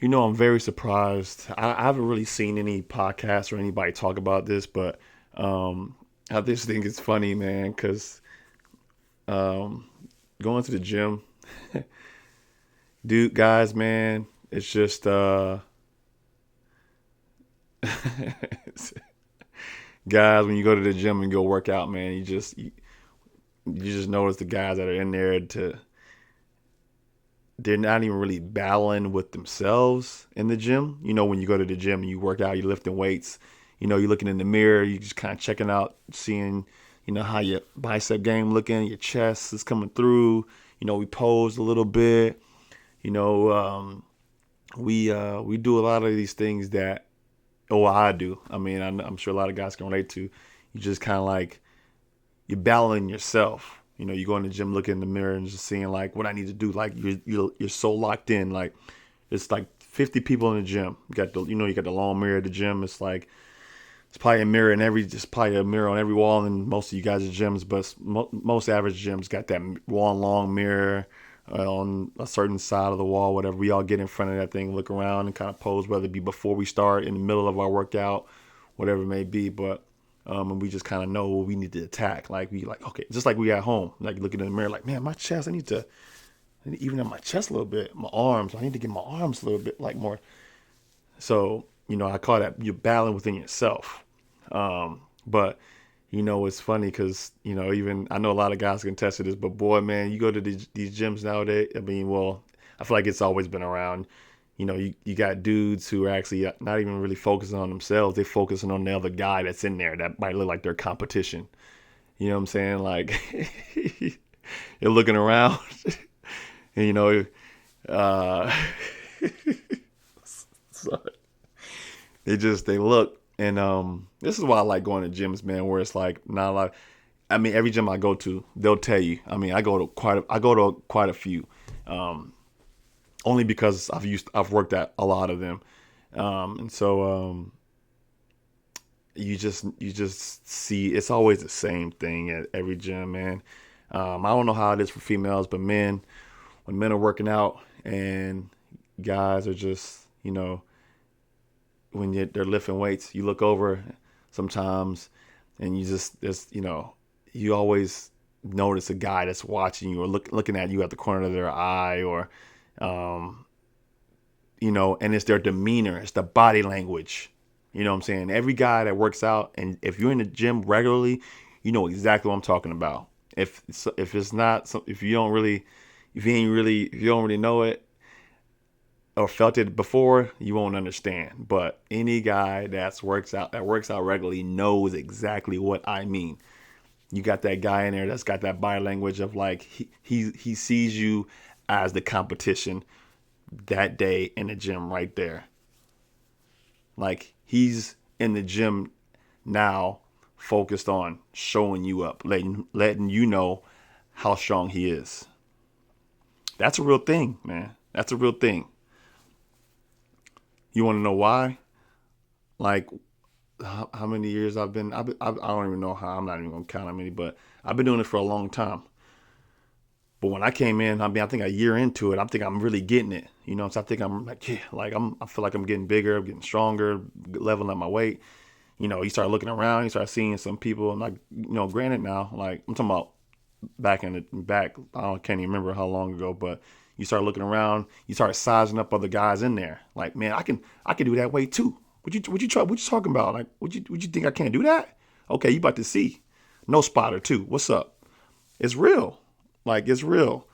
I'm very surprised. I haven't really seen any podcasts or anybody talk about this, but um, I just think it's funny, man, because um, going to the gym, dude, guys, man, it's just guys, when you go to the gym and go work out, man, you just notice the guys that are in there they're not even really battling with themselves in the gym. When you go to the gym and you work out, you're lifting weights, you're looking in the mirror, you just kind of checking out, seeing, how your bicep game looking, your chest is coming through. We pose a little bit. You know, um, we do a lot of these things that, oh, I do. I mean, I'm sure a lot of guys can relate to. You just kind of like you're battling yourself. You go in the gym, looking in the mirror, and just seeing like what I need to do. Like you're so locked in. Like it's like 50 people in the gym. You got the long mirror at the gym. It's like it's probably a mirror in every, just probably a mirror on every wall in most of you guys' gyms, but most average gyms got that one long mirror on a certain side of the wall, whatever. We all get in front of that thing, look around, and kind of pose, whether it be before we start, in the middle of our workout, whatever it may be. But and we just kind of know what we need to attack. Like we like okay, just like we at home, like looking in the mirror, like man, my chest, I need to even up my chest a little bit, my arms, I need to get my arms a little bit like more. So I call that you're battling within yourself. But it's funny because even I know a lot of guys can test to this, but boy, man, you go to these gyms nowadays. I mean, well, I feel like it's always been around. You got dudes who are actually not even really focusing on themselves. They're focusing on the other guy that's in there that might look like their competition. You know what I'm saying? Like you're looking around, and uh, so they look, and this is why I like going to gyms, man, where it's like not a lot. I mean, every gym I go to, they'll tell you. I mean, I go to quite a few, um, only because I've worked at a lot of them, and so you just see it's always the same thing at every gym, man. I don't know how it is for females, but men, when men are working out and guys are just when they're lifting weights, you look over sometimes, and you just you always notice a guy that's watching you or looking at you at the corner of their eye, or um, and it's their demeanor, it's the body language. You know what I'm saying? Every guy that works out, and if you're in the gym regularly, you know exactly what I'm talking about. If it's not, if you don't really, if you don't really know it, or felt it before, you won't understand. But any guy that works out regularly knows exactly what I mean. You got that guy in there that's got that body language of like he sees you as the competition that day in the gym right there. Like he's in the gym now, focused on showing you up, letting you know how strong he is. That's a real thing, man. That's a real thing. You want to know why? Like how many years I don't even know how. I'm not even gonna count how many, but I've been doing it for a long time. But when I came in, I mean, I think a year into it, I think I'm really getting it. So I think I'm like, yeah, like I feel like I'm getting bigger, I'm getting stronger, leveling up my weight. You start looking around, you start seeing some people, and like, granted now, like I'm talking about back, can't even remember how long ago, but you start looking around, you start sizing up other guys in there. Like, man, I can do that weight too. What you talking about? Like, would you think I can't do that? Okay, you about to see. No spotter too. What's up? It's real. Like it's real.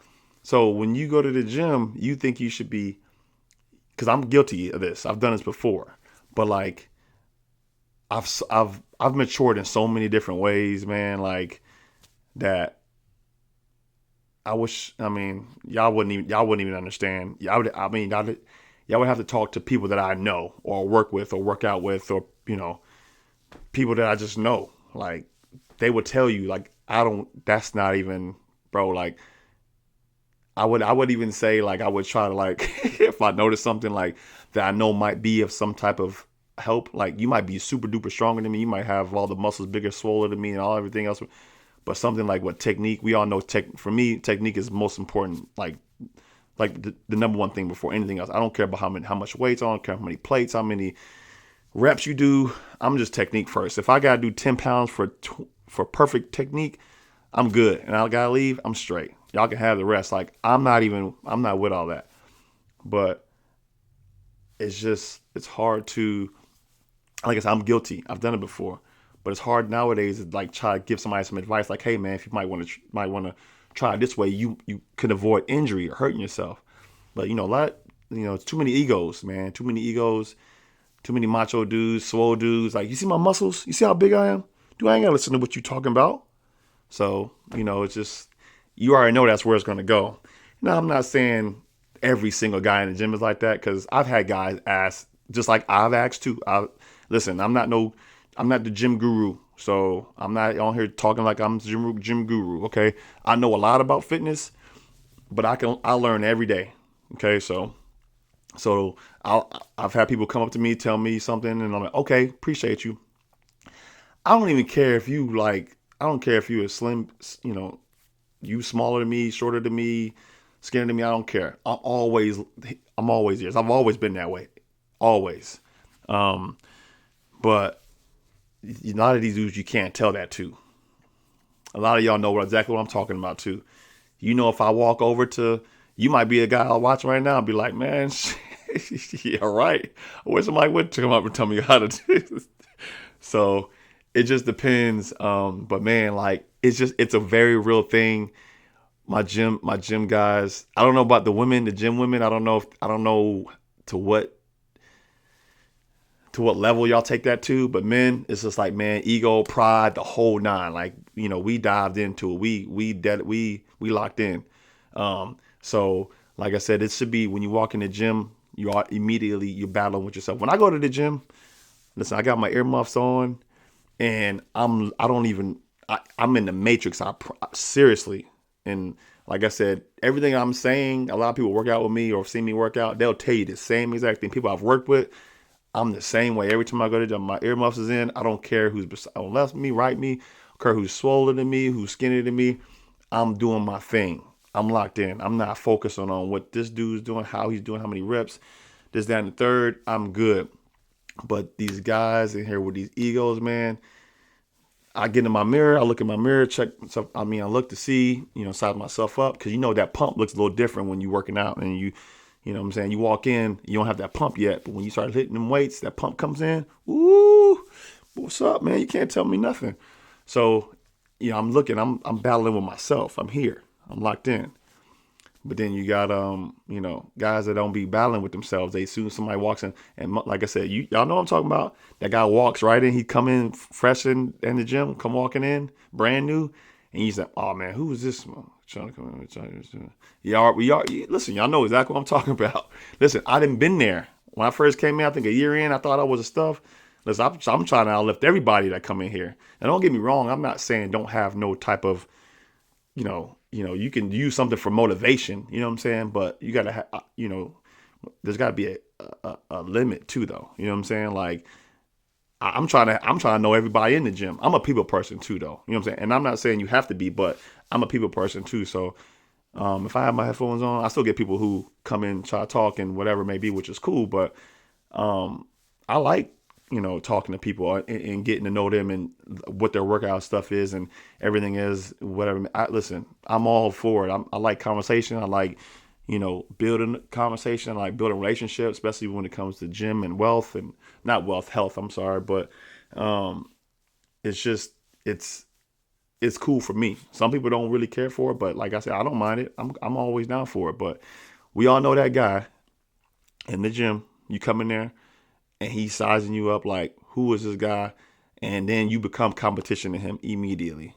So when you go to the gym, you think you should be, because I'm guilty of this. I've done this before, but like I've matured in so many different ways, man. Like that. I wish. I mean, y'all wouldn't even understand. Y'all would. I mean, y'all would have to talk to people that I know or work with or work out with, or people that I just know. Like they would tell you, like I don't. That's not even, bro. Like I would even say, like I would try to, like if I notice something like that I know might be of some type of help. Like you might be super duper stronger than me. You might have all the muscles bigger, swollen than me, and all everything else. But something like what technique, we all know. For me, technique is most important. Like like the number one thing before anything else. I don't care about how much weights, I don't care how many plates, how many reps you do. I'm just technique first. If I gotta do 10 pounds for perfect technique, I'm good. And I gotta leave, I'm straight. Y'all can have the rest. Like I'm not with all that. But it's hard to, like I said, I'm guilty. I've done it before. But it's hard nowadays to like try to give somebody some advice like, hey man, if you might want to try it this way, you could avoid injury or hurting yourself. But it's too many egos, man. Too many egos, too many macho dudes, swole dudes. Like, you see my muscles? You see how big I am? Dude, I ain't gotta listen to what you talking about. So, it's just, you already know that's where it's gonna go. Now, I'm not saying every single guy in the gym is like that, because I've had guys ask, just like I've asked too. Listen, I'm not the gym guru, so I'm not on here talking like I'm the gym guru. Okay, I know a lot about fitness, but I learn every day. Okay, so I've had people come up to me, tell me something, and I'm like, okay, appreciate you. I don't even care if you like. I don't care if you are slim. You smaller than me, shorter than me, skinnier than me. I don't care. I'm always yours. I've always been that way, always. Um, but a lot of these dudes you can't tell that to. A lot of y'all know exactly what I'm talking about too. If I walk over to, you might be a guy I'll watch right now and be like, man, yeah, right. I wish somebody would come up and tell me how to do this. So it just depends. But man, like it's a very real thing. My gym guys. I don't know about the gym women. I don't know to what level y'all take that to, but men, it's just like, man, ego, pride, the whole nine. Like, we dived into it. We locked in. So like I said, it should be when you walk in the gym, you're battling with yourself. When I go to the gym, listen, I got my earmuffs on, and I'm in the matrix. Seriously. And like I said, everything I'm saying, a lot of people work out with me or see me work out, they'll tell you the same exact thing. People I've worked with, I'm the same way. Every time I go to the gym, my earmuffs is in. I don't care who's on left me, right me. I don't care who's swollen than me, who's skinnier than me. I'm doing my thing. I'm locked in. I'm not focusing on what this dude's doing, how he's doing, how many reps, this, that, and the third. I'm good. But these guys in here with these egos, man, I get in my mirror, I look in my mirror, check myself. I look to see, size myself up, because that pump looks a little different when you're working out, and you know what I'm saying? You walk in, you don't have that pump yet, but when you start hitting them weights, that pump comes in. Ooh, what's up, man? You can't tell me nothing. So, I'm battling with myself. I'm here. I'm locked in. But then you got guys that don't be battling with themselves. They soon somebody walks in, and like I said, y'all know what I'm talking about. That guy walks right in. He come in fresh in the gym, come walking in, brand new, and he's like, "Oh man, who is this one? Trying to come in, listen, y'all know exactly what I'm talking about. Listen, I didn't been there when I first came in. I think a year in, I thought I was a stuff. Listen, I'm trying to outlift everybody that come in here. And don't get me wrong, I'm not saying don't have no type of, you can use something for motivation. You know what I'm saying? But you gotta have, there's got to be a limit too, though. You know what I'm saying? Like, I'm trying to know everybody in the gym. I'm a people person too, though. You know what I'm saying? And I'm not saying you have to be, but I'm a people person too. So if I have my headphones on, I still get people who come in, try to talk and whatever it may be, which is cool. But I like, talking to people and getting to know them and what their workout stuff is and everything is, whatever. Listen, I'm all for it. I like conversation. I like, building conversation. I like building relationships, especially when it comes to gym and wealth, and not wealth, health. I'm sorry, but it's just it's cool for me. Some people don't really care for it, but like I said, I don't mind it. I'm always down for it. But we all know that guy in the gym. You come in there and he's sizing you up like, who is this guy? And then you become competition to him immediately.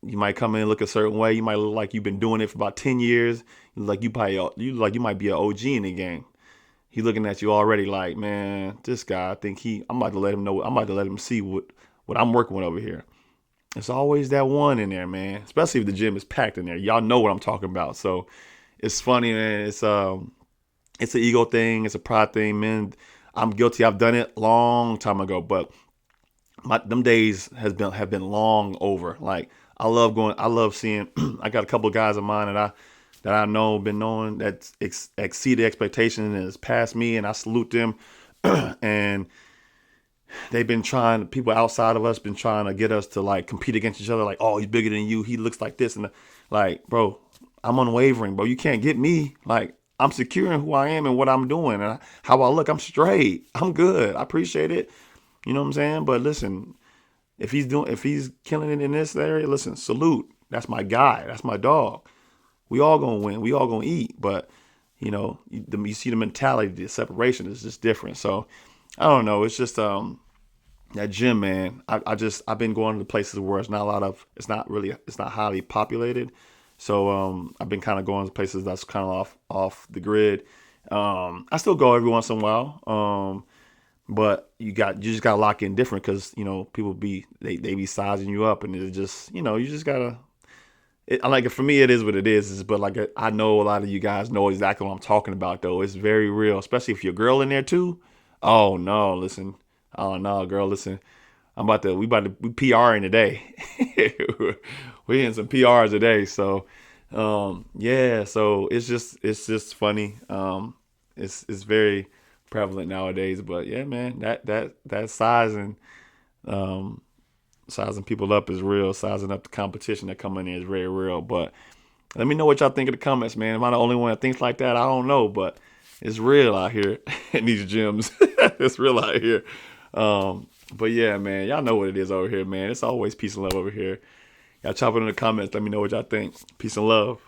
You might come in and look a certain way. You might look like you've been doing it for about 10 years. You might be an OG in the game. He looking at you already like, man, this guy, I'm about to let him know. I'm about to let him see what I'm working with over here. It's always that one in there, man. Especially if the gym is packed in there. Y'all know what I'm talking about. So it's funny, man. It's an ego thing. It's a pride thing, man. I'm guilty. I've done it long time ago, but them days have been long over. Like, I love seeing. I got a couple of guys of mine that that I know, been knowing that exceeded expectations and has passed me, and I salute them. And they've been trying, people outside of us been trying to get us to like compete against each other. Like, oh, he's bigger than you. He looks like this. And like, bro, I'm unwavering, bro. You can't get me. Like, I'm secure in who I am and what I'm doing and how I look. I'm straight. I'm good. I appreciate it. You know what I'm saying? But listen, if he's killing it in this area, listen, salute. That's my guy. That's my dog. We all gonna win. We all gonna eat. But you see the mentality, the separation is just different. So I don't know. It's just that gym, man. I've been going to places where it's not highly populated. So I've been kind of going to places that's kind of off the grid. I still go every once in a while. But you just gotta lock in different because people they be sizing you up and it just you just gotta. I like it for me. It is what it is. But like I know a lot of you guys know exactly what I'm talking about though. It's very real, especially if your girl in there too. Oh no, listen. Oh no, girl, listen. We PRing today. We in some PRs today. So yeah, so it's just funny. It's very prevalent nowadays. But yeah, man, that um sizing people up is real. Sizing up the competition that come in is very real. But let me know what y'all think in the comments, man. Am I the only one that thinks like that? I don't know, but it's real out here in these gyms. It's real out here. But yeah, man, y'all know what it is over here, man. It's always peace and love over here. Y'all chop it in the comments. Let me know what y'all think. Peace and love.